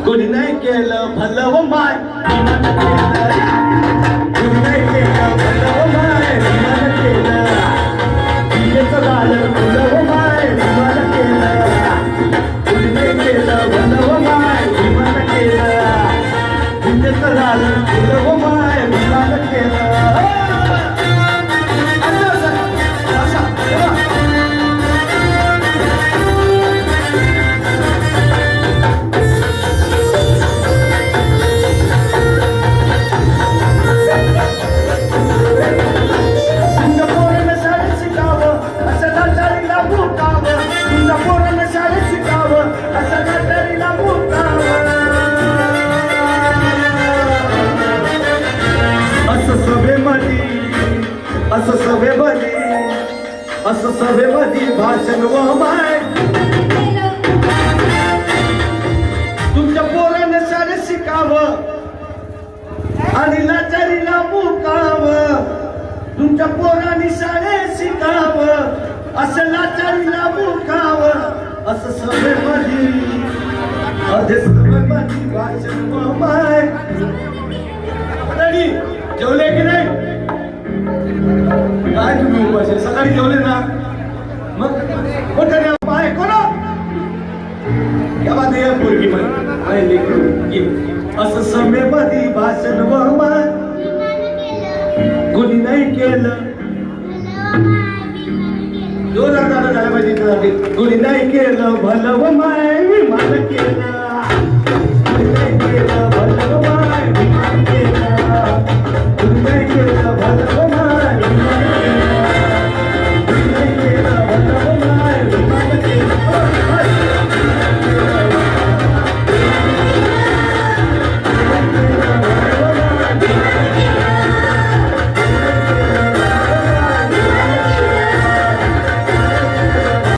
कुणी नाही केलं भलं व माय विमान केलं. कुणी नाही केलं भलं व माय विमान केलं. विजेचं झालं फुलं व माय विमान केलं. कुणी नाही केलं भलं व माय विमान केलं. विजेचं झालं फुलं व माय विमान केलं. असं सभेमध्ये भाषण व माय तुमच्या पोरानं शाळेत शिकावं आणि लाचारीला मुकावं. तुमच्या पोरांनी शाळेत शिकावं असं लाचारीला मुकावं. असं सभेमध्ये सभेमध्ये भाषण व माय. जेवले की नाही? काय तुम्ही उपाशी सकाळी जेवले ना? मग मोठ्या पाय कोण या बाजू या पोरगी असं सभेमध्ये भाषण व माय कुणी नाही केलं. जोरात झालं पाहिजे. कुणी नाही केलं भलं व माय विमान केलं.